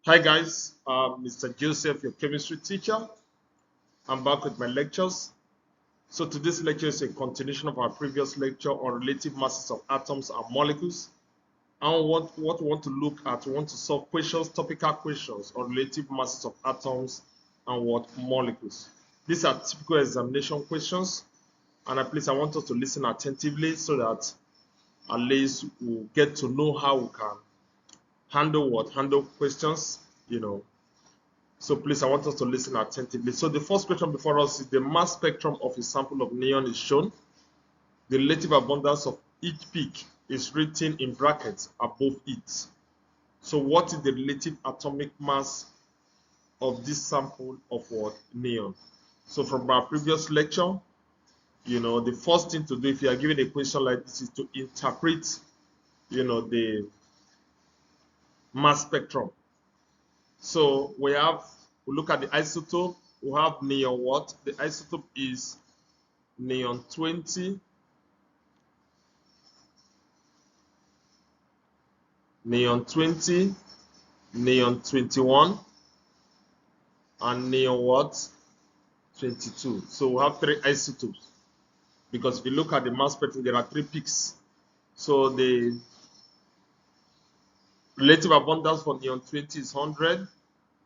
Hi guys, Mr. Joseph, your chemistry teacher. I'm back with my lectures. So today's lecture is a continuation of our previous lecture on relative masses of atoms and molecules. And what we want to look at, we want to solve questions, topical questions on relative masses of atoms and what molecules. These are typical examination questions, and please I want us to listen attentively so that at least we'll get to know how we can handle questions, So please, I want us to listen attentively. So the first question before us is the mass spectrum of a sample of neon is shown. The relative abundance of each peak is written in brackets above it. So what is the relative atomic mass of this sample of what? Neon. So from our previous lecture, the first thing to do if you are given a question like this is to interpret, the mass spectrum. So we look at the isotope. We have neon what? The isotope is neon 20, neon 20, neon 21, and neon what? 22. So we have three isotopes. Because if you look at the mass spectrum, there are three peaks. So the relative abundance for neon 20 is 100.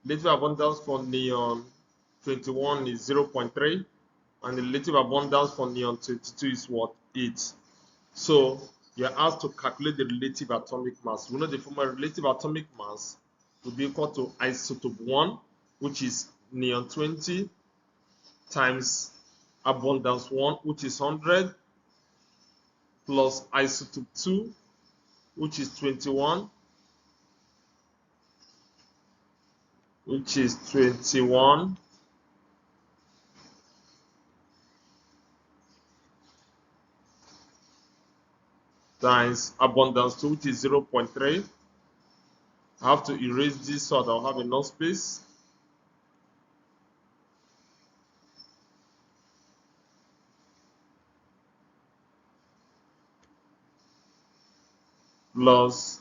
Relative abundance for neon 21 is 0.3. And the relative abundance for neon 22 is what? 8. So you're asked to calculate the relative atomic mass. We know the formula relative atomic mass would be equal to isotope 1, which is neon 20, times abundance 1, which is 100, plus isotope 2, which is 21, times abundance 2, which is 0.3. I have to erase this so that I'll have enough space. Plus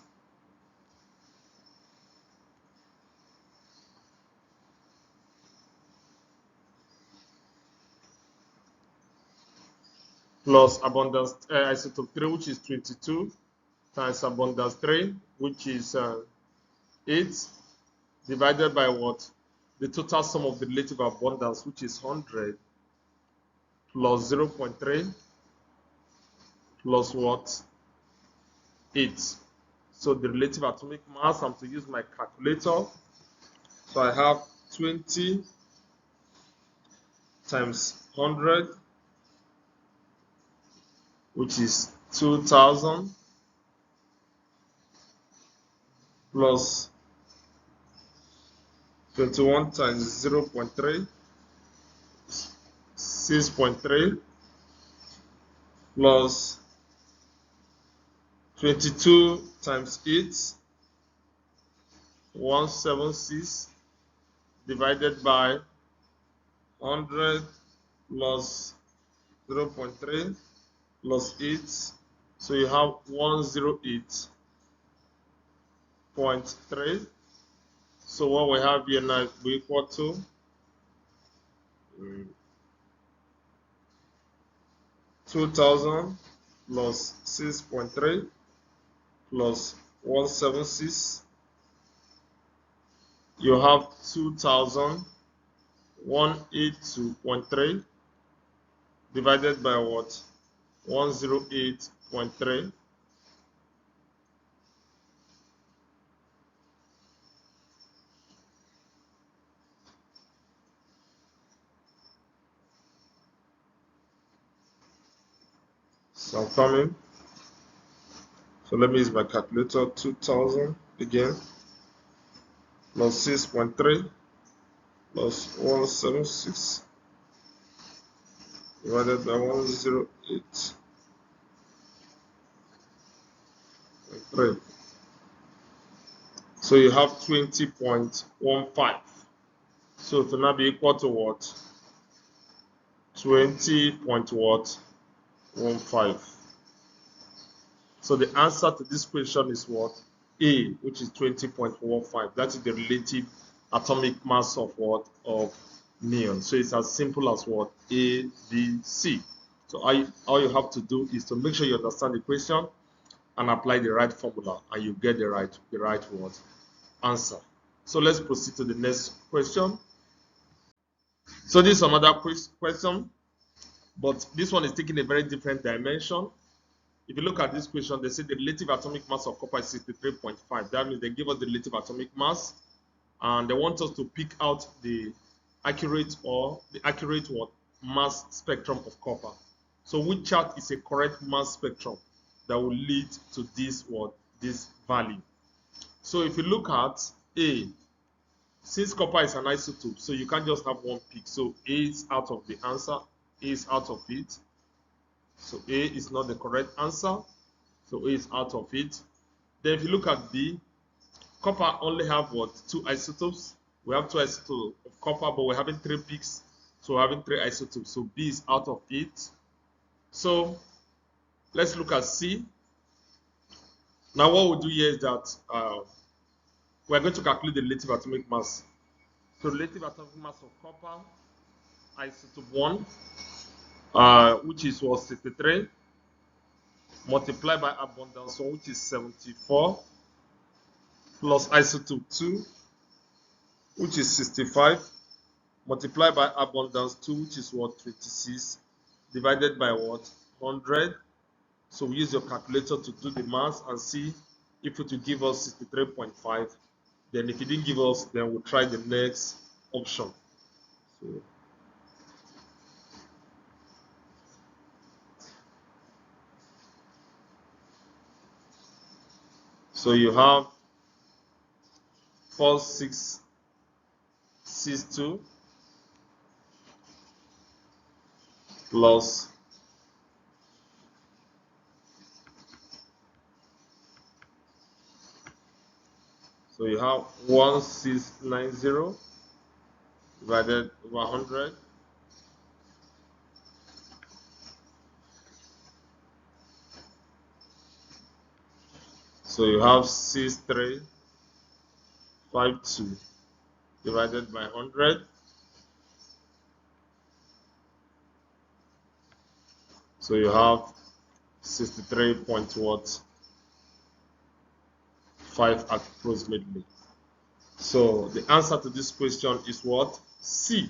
abundance isotope 3, which is 22, times abundance 3, which is 8, divided by what? The total sum of the relative abundance, which is 100, plus 0.3, plus what? 8. So the relative atomic mass, I'm to use my calculator. So I have 20 times 100, which is 2000, plus 21 times 0.3, 6.3, plus 22 times 8, 176, divided by 100 plus 0.3 plus 8. So you have 108.3. So what we have here now is equal to 2000 plus 6.3 plus 176. You have 2182.3 divided by what? 108.3. So I'm coming. So let me use my calculator. 2000 again, plus 6.3 plus 176 divided by 108.3. So you have 20.15. So it will now be equal to what? 20.15. So the answer to this question is what? A, which is 20.15. That is the relative atomic mass of what? Of neon. So it's as simple as what? A, B, C. So all you have to do is to make sure you understand the question and apply the right formula, and you get the right word answer. So let's proceed to the next question. So this is another question, but this one is taking a very different dimension. If you look at this question, they say the relative atomic mass of copper is 63.5. That means they give us the relative atomic mass, and they want us to pick out the accurate what mass spectrum of copper. So which chart is a correct mass spectrum that will lead to this value? So if you look at A, since copper is an isotope, so you can't just have one peak. So A is out of the answer. A is out of it. So A is not the correct answer. So A is out of it. Then if you look at B, copper only have what? Two isotopes. We have two isotopes of copper, but we're having three peaks. So we're having three isotopes. So B is out of it. So let's look at C. Now what we'll do here is that we're going to calculate the relative atomic mass. So relative atomic mass of copper, isotope 1, which is what, 63, multiplied by abundance 1, which is 74, plus isotope 2, which is 65, multiplied by abundance 2, which is what, 26, divided by what, 100. So we use your calculator to do the math and see if it will give us 63.5. Then if it didn't give us, then we'll try the next option. So you have 4662 plus 1690 divided by 100. So you have 6352 divided by 100. So you have 63.5 approximately. So the answer to this question is what? C.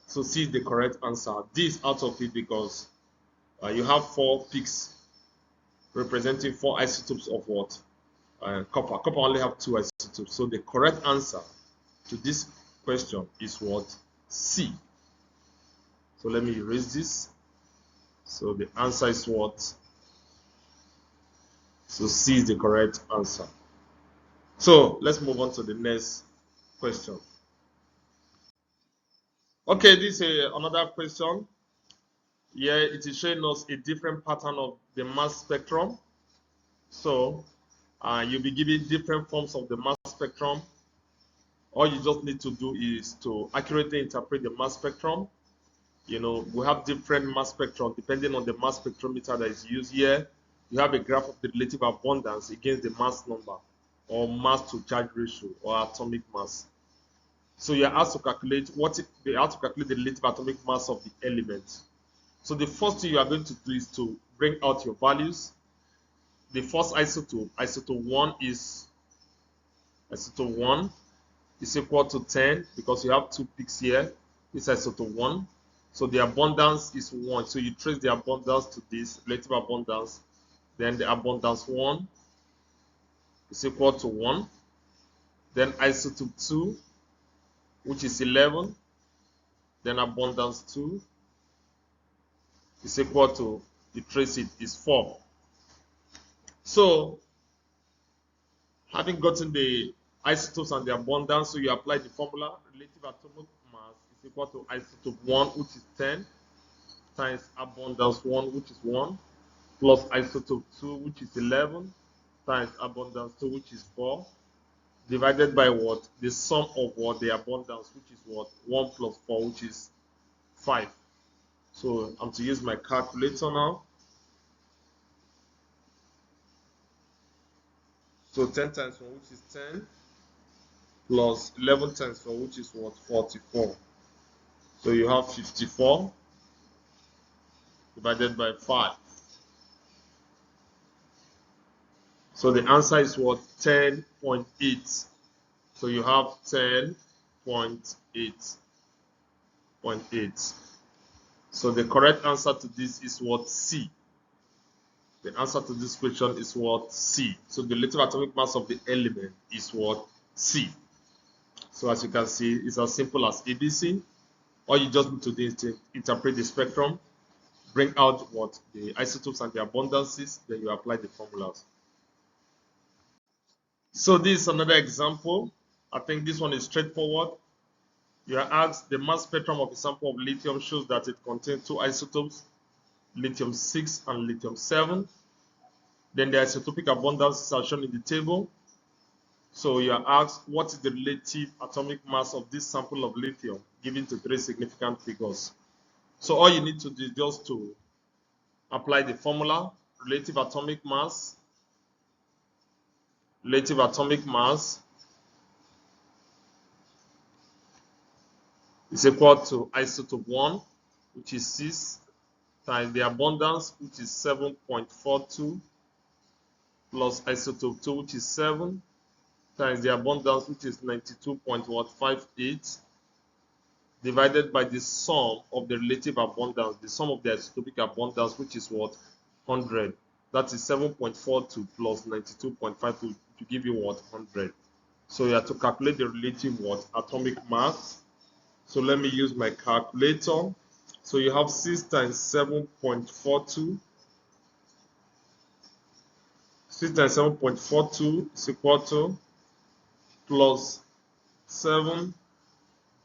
So C is the correct answer. D is out of it because you have 4 peaks representing 4 isotopes of what? Copper. Copper only have 2 isotopes. So the correct answer to this question is what? C. So let me erase this. So the answer is what? So C is the correct answer. So let's move on to the next question. Okay, this is another question. Here it is showing us a different pattern of the mass spectrum. So you'll be given different forms of the mass spectrum. All you just need to do is to accurately interpret the mass spectrum. You know, we have different mass spectrum depending on the mass spectrometer that is used here. You have a graph of the relative abundance against the mass number, or mass to charge ratio, or atomic mass. So you are asked to calculate the relative atomic mass of the element. So the first thing you are going to do is to bring out your values. The first isotope, isotope 1 is equal to 10 because you have 2 peaks here. This isotope 1. So the abundance is 1. So you trace the abundance to this relative abundance. Then the abundance 1 is equal to 1. Then isotope 2, which is 11. Then abundance 2 is equal to, you trace it, is 4. So having gotten the isotopes and the abundance, so you apply the formula. Relative atomic mass is equal to isotope 1, which is 10, times abundance 1, which is 1, plus isotope 2, which is 11, times abundance 2, which is 4, divided by what? The sum of what? The abundance, which is what? 1 plus 4, which is 5. So I'm to use my calculator now. So 10 times 1, which is 10, plus 11 times 4, which is what? 44. So you have 54 divided by 5. So the answer is what? 10.8. So you have 10.8. So the correct answer to this is what? C. The answer to this question is what? C. So the relative atomic mass of the element is what? C. So as you can see, it's as simple as ABC. All you just need to do is to interpret the spectrum, bring out what the isotopes and the abundances, then you apply the formulas. So this is another example. I think this one is straightforward. You are asked the mass spectrum of a sample of lithium shows that it contains two isotopes, lithium 6 and lithium 7. Then the isotopic abundances are shown in the table. So you are asked what is the relative atomic mass of this sample of lithium given to three significant figures. So all you need to do is just to apply the formula. Relative atomic mass is equal to isotope 1, which is 6, times the abundance, which is 7.42, plus isotope 2, which is 7, times the abundance, which is 92.58, divided by the sum of the relative abundance, the sum of the isotopic abundance, which is what? 100. That is 7.42 plus 92.52 to give you what? 100. So you have to calculate the relative what? Atomic mass. So let me use my calculator. So you have 6 times 7.42. 6 times 7.42 is equal to plus 7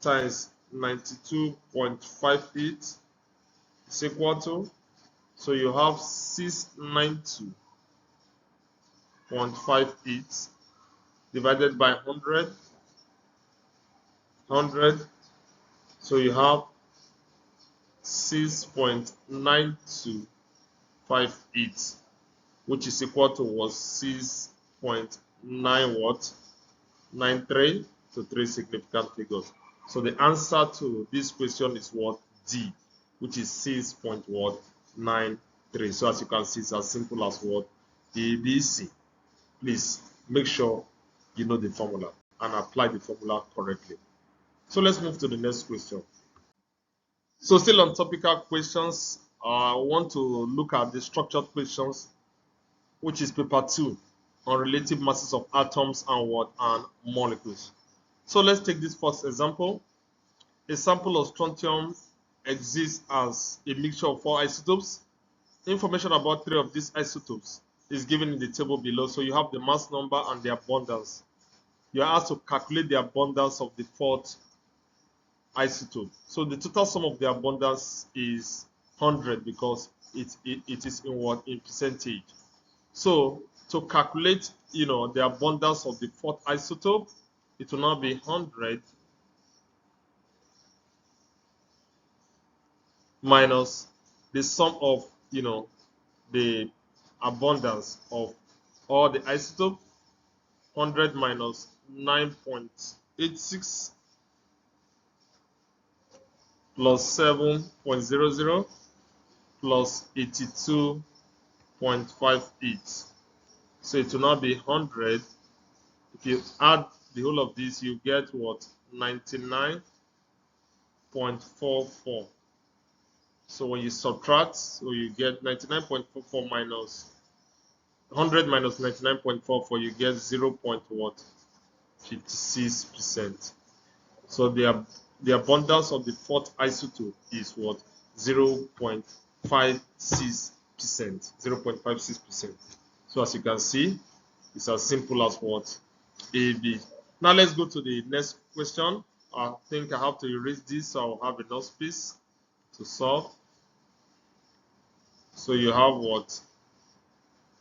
times 92.58 is equal to, so you have 692.58 divided by 100, so you have 6.9258, which is equal to was 6.9 what? 93 to three significant figures. So the answer to this question is what? D, which is 6.93. So as you can see, it's as simple as what? ABC. Please make sure you know the formula and apply the formula correctly. So let's move to the next question. So still on topical questions, I want to look at the structured questions, which is paper 2 on relative masses of atoms and what? And molecules. So let's take this first example. A sample of strontium exists as a mixture of 4 isotopes. Information about 3 of these isotopes is given in the table below. So you have the mass number and the abundance. You are asked to calculate the abundance of the 4th isotope. So the total sum of the abundance is 100 because it is in what? In percentage. So to calculate, the abundance of the 4th isotope, it will now be 100 minus the sum of, the abundance of all the isotope, 100 minus 9.86 plus 7.00 plus 82.58. So it will now be 100. If you add the whole of this, you get what? 99.44. So when you subtract, so you get 99.44 minus 100 minus 99.44, you get 0.56%. So the abundance of the 4th isotope is what? 0.56%. 0.56%. So as you can see, it's as simple as what? AB. Now let's go to the next question. I think I have to erase this, so I'll have enough space to solve. So you have what?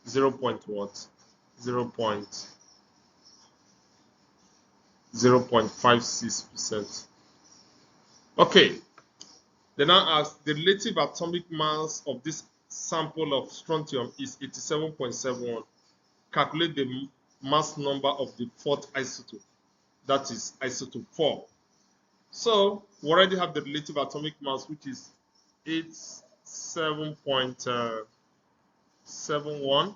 0.56%. Okay. They now ask the relative atomic mass of this sample of strontium is 87.71. Calculate mass number of the fourth isotope, that is isotope 4. So we already have the relative atomic mass, which is 87.71,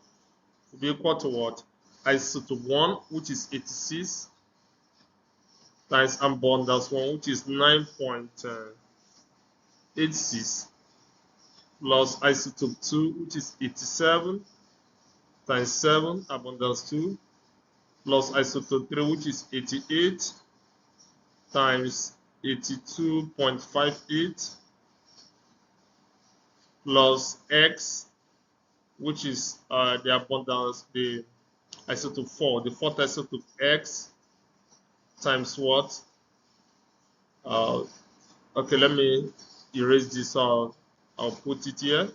will be equal to what? Isotope 1, which is 86, times abundance 1, which is 9.86, plus isotope 2, which is 87, times 7, abundance 2, plus isotope 3, which is 88, times 82.58, plus X, which is the abundance, the isotope 4, the fourth isotope X, times what? Okay, let me erase this out. I'll put it here.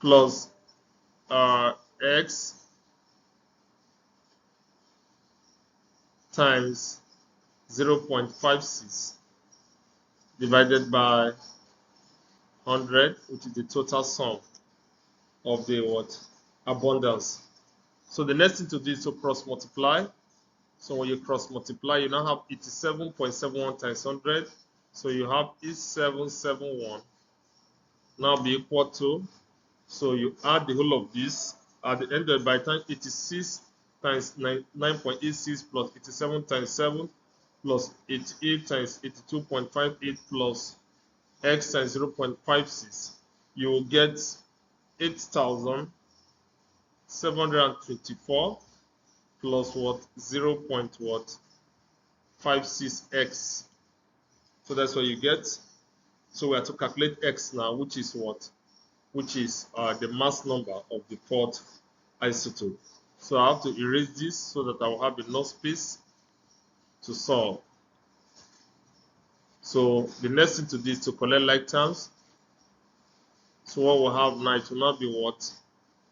Plus X times 0.56 divided by 100, which is the total sum of the what? Abundance. So the next thing to do is to cross multiply. So when you cross multiply, you now have 87.71 times 100. So you have 8771 now be equal to, so you add the whole of this at the end of by time 86 times 9.86 plus 87 times 7 plus 88 times 82.58 plus X times 0.56. You will get 8,724 plus what? 0.56x. So that's what you get. So we have to calculate x now, which is what? Which is the mass number of the fourth isotope. So I have to erase this so that I will have enough space to solve. So the next thing to do is to collect like terms. So what we'll have now, it will not be what?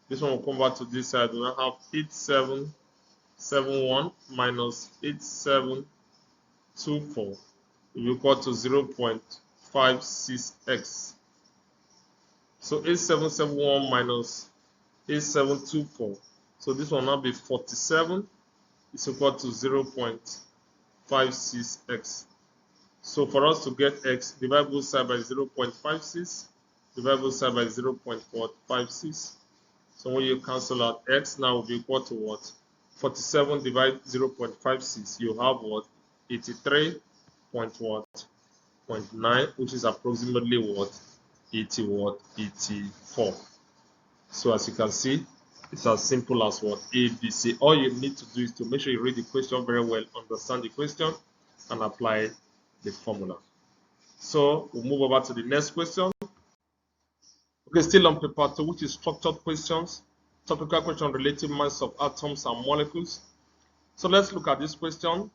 This one will come back to this side. We'll now have 8771 minus 8724 will be equal to 0.56x. So 8771 minus 8724. So this one will now be 47 is equal to 0.56x. So for us to get x, divide both sides by 0.56, divide both sides by 0.456. So when you cancel out x, now will be equal to what? 47 divided 0.56. You have what? 83.9, which is approximately what? 84. So as you can see, it's as simple as what? A, B, C. All you need to do is to make sure you read the question very well, understand the question, and apply the formula. So we'll move over to the next question. Okay, still on paper 2, which is structured questions. Topical question, relative mass of atoms and molecules. So let's look at this question.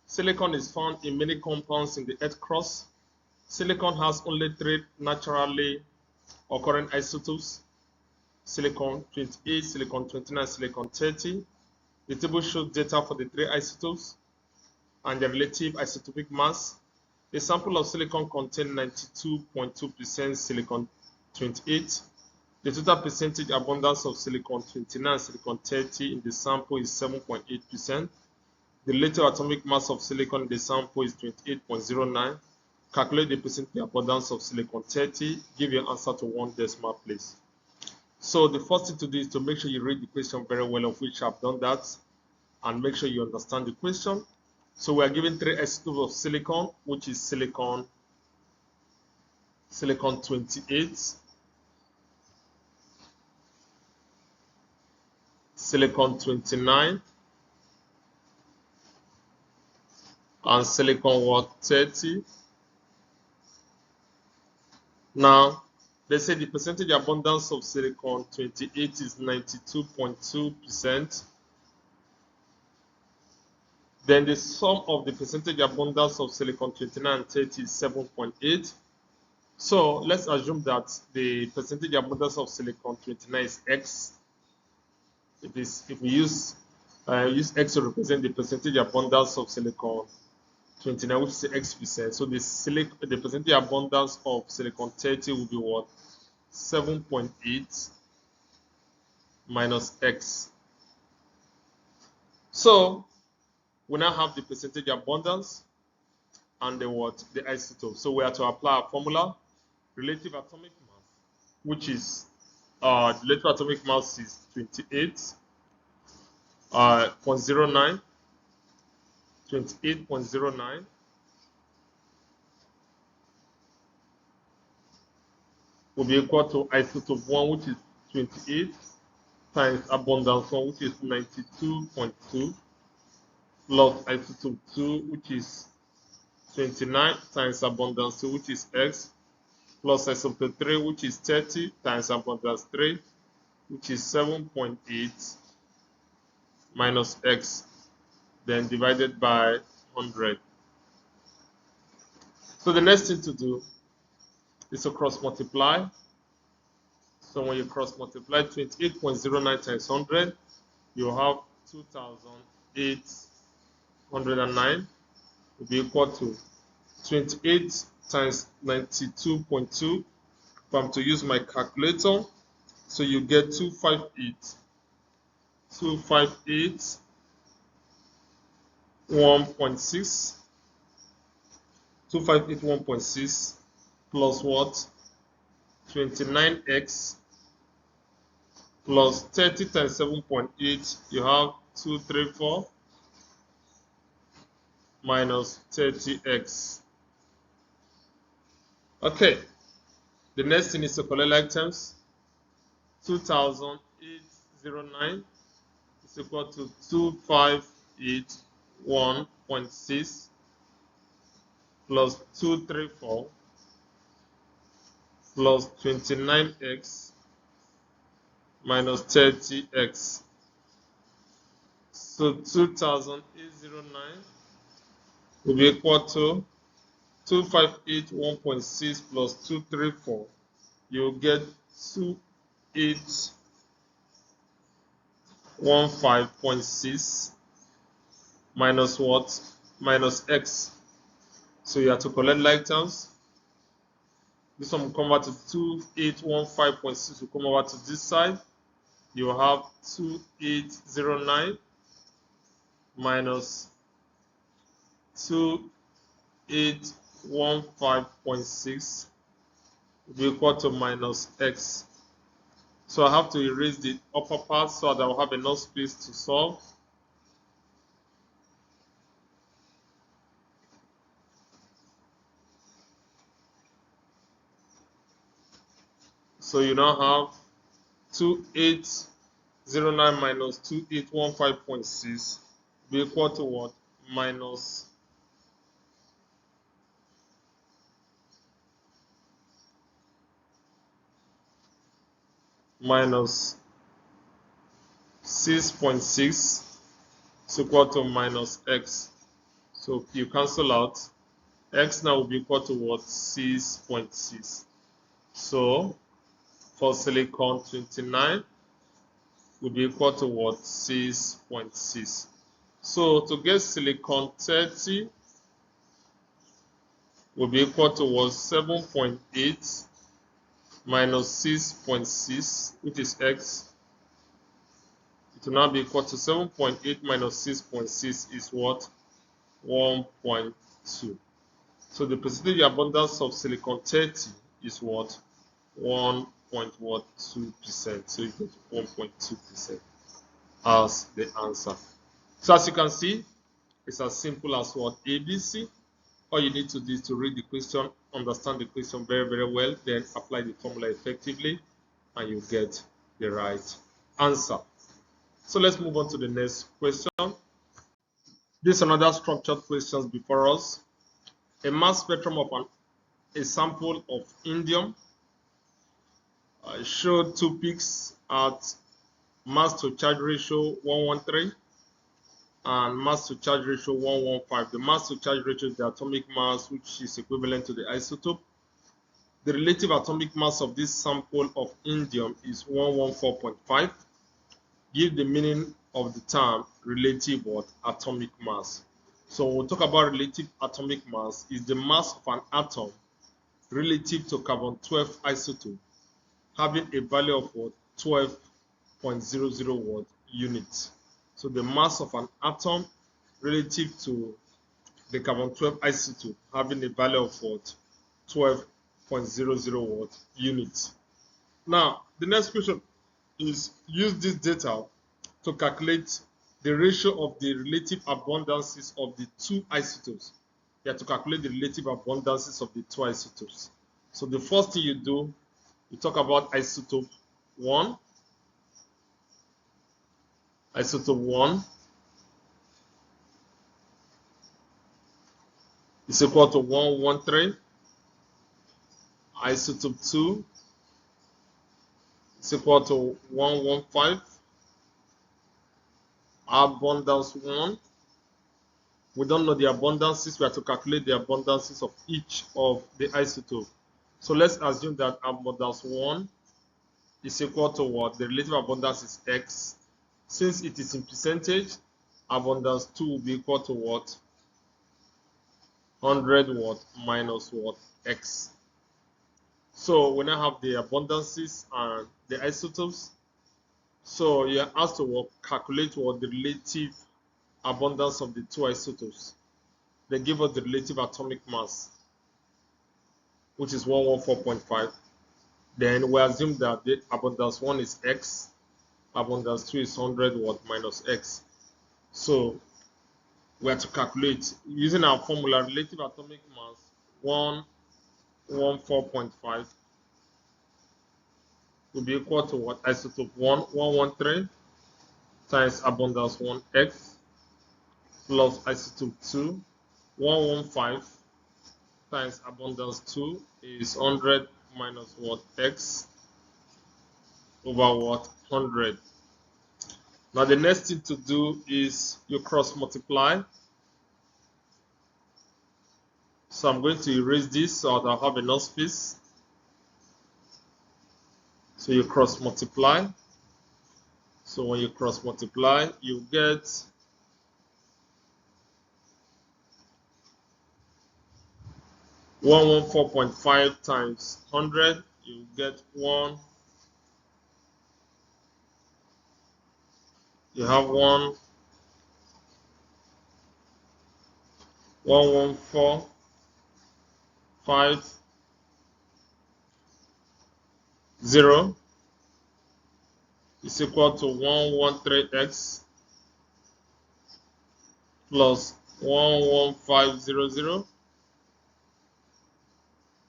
Silicon is found in many compounds in the earth crust. Silicon has only 3 naturally occurring isotopes: silicon 28, silicon 29, silicon 30. The table shows data for the 3 isotopes and their relative isotopic mass. A sample of silicon contains 92.2% silicon 28. The total percentage abundance of silicon 29 and silicon 30 in the sample is 7.8%. The relative atomic mass of silicon in the sample is 28.09. Calculate the percentage abundance of silicon 30. Give your answer to 1 decimal place. So the first thing to do is to make sure you read the question very well, of which I've done that, and make sure you understand the question. So we are given 3 isotopes of silicon, which is silicon 28, silicon 29, and silicon 30. Now, they say the percentage abundance of silicon 28 is 92.2%. Then the sum of the percentage abundance of silicon 29 and 30 is 7.8. So let's assume that the percentage abundance of silicon 29 is x. If we use x to represent the percentage abundance of silicon 29, which is x%. So the percentage abundance of silicon 30 will be what? 7.8 minus X. So we now have the percentage abundance and the what? The isotope. So we have to apply a formula, relative atomic mass, which is relative atomic mass is 28.09 will be equal to isotope 1, which is 28, times abundance 1, which is 92.2, plus isotope 2, which is 29, times abundance 2, which is X, plus isotope 3, which is 30, times abundance 3, which is 7.8, minus X, then divided by 100. So the next thing to do is to cross multiply. So when you cross multiply 28.09 times 100, you have 2,809 will be equal to 28 times 92.2. If I'm to use my calculator, so you get 258 1.6 258.1.6 plus what? 29x plus 30 times 7.8, you have 234 minus 30x. Okay, the next thing is to collect like terms. 2,809 is equal to 258.1.6 plus 234 plus 29x minus 30x. So 2,809 will be equal to 258.1.6 plus 234. You'll get 2815.6 minus what? Minus X. So you have to collect like terms. This one will come over to 2815.6 will come over to this side. You have 2809 minus 2815.6 will be equal to minus X. So I have to erase the upper part so that I will have enough space to solve. So you now have 2809 minus 2815.6 be equal to what? Minus 6.6 is equal to minus X. So you cancel out. X now will be equal to what? 6.6. So for silicon 29 will be equal to what? 6.6. So to get silicon 30 will be equal to what? 7.8 minus 6.6, which is X. It will now be equal to 7.8 minus 6.6 is what? 1.2. So the percentage abundance of silicon 30 is what? 1.2%. So you get 1.2% as the answer. So as you can see, it's as simple as what? ABC. All you need to do is to read the question, understand the question very, very well, then apply the formula effectively, and you get the right answer. So let's move on to the next question. This is another structured question before us. A mass spectrum of a sample of indium showed two peaks at mass to charge ratio 113 and mass to charge ratio 115. The mass to charge ratio is the atomic mass, which is equivalent to the isotope. The relative atomic mass of this sample of indium is 114.5. Give the meaning of the term relative atomic mass. So when we talk about relative atomic mass, is the mass of an atom relative to carbon-12 isotope having a value of 12 12.00 watt unit. So the mass of an atom relative to the carbon-12 isotope having a value of what? 12.00 watt units. Now, the next question is use this data to calculate the ratio of the relative abundances of the two isotopes. You have to calculate the relative abundances of the two isotopes. So the first thing you do, you talk about isotope 1. Isotope 1 is equal to 113. Isotope 2 is equal to 115. Abundance 1. We don't know the abundances. We have to calculate the abundances of each of the isotopes. So let's assume that abundance 1 is equal to what? The relative abundance is X. Since it is in percentage, abundance 2 will be equal to what? 100 watt minus what? X. So we now have the abundances and the isotopes. So you are asked to calculate what the relative abundance of the two isotopes. They give us the relative atomic mass, which is 114.5. Then we assume that the abundance 1 is X, abundance 2 is 100 watt minus X. So we have to calculate using our formula relative atomic mass 114.5 will be equal to what? Isotope 113 times abundance 1X plus isotope 2 115 times abundance 2 is 100 minus what? X over what? 100. Now the next thing to do is you cross multiply. So I'm going to erase this so that I'll have enough space. So you cross multiply. So when you cross multiply, you get 114.5 times 100. You get 1. You have 114.50 is equal to 113x plus 11500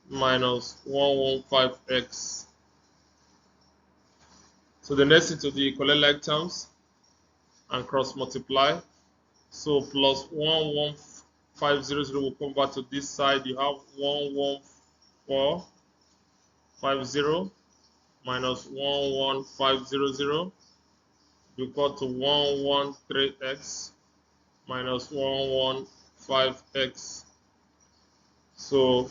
minus 115x. So the next thing to do, you collect like terms and cross multiply. So plus 11500 will come back to this side. You have 11450 minus 11500 equal to 113x minus 115x. So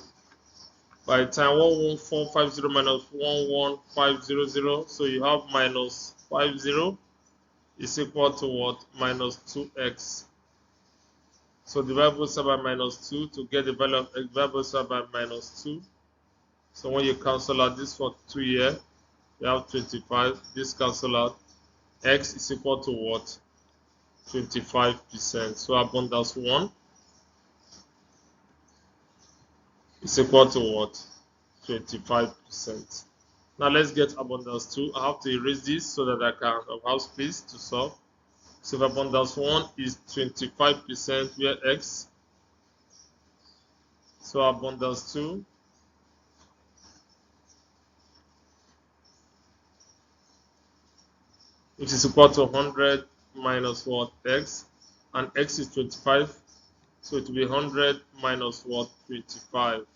by the time 11450 minus 11500, so you have minus 50 is equal to what? Minus 2x. So divide both sides by minus 2 to get the value of x. Divide both sides by minus 2. So when you cancel out this for 2 here, you have 25. This cancel out. X is equal to what? 25%. So abundance 1 is equal to what? 25%. Now let's get abundance 2. I have to erase this so that I can have space to solve. So if abundance 1 is 25%, where X. So abundance 2 which is equal to 100 minus what? X. And X is 25. So it will be 100 minus what? 25.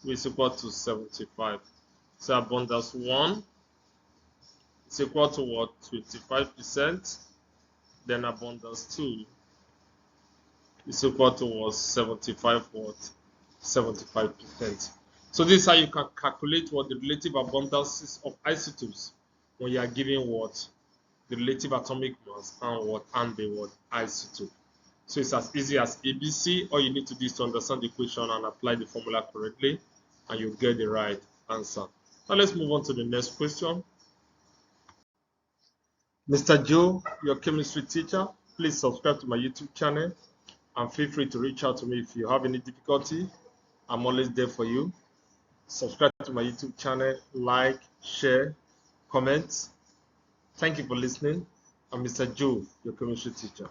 Which is equal to 75. So abundance 1 is equal to what? 25%. Then abundance 2 is equal to what? 75 what? 75%. So this is how you can calculate what the relative abundances of isotopes when you are given what? The relative atomic mass and what? And the what? Isotope. So it's as easy as ABC. All you need to do is to understand the equation and apply the formula correctly, and you'll get the right answer. Now let's move on to the next question. Mr. Joe, your chemistry teacher. Please subscribe to my YouTube channel and feel free to reach out to me if you have any difficulty. I'm always there for you. Subscribe to my YouTube channel, like, share, comment. Thank you for listening. I'm Mr. Joe, your chemistry teacher.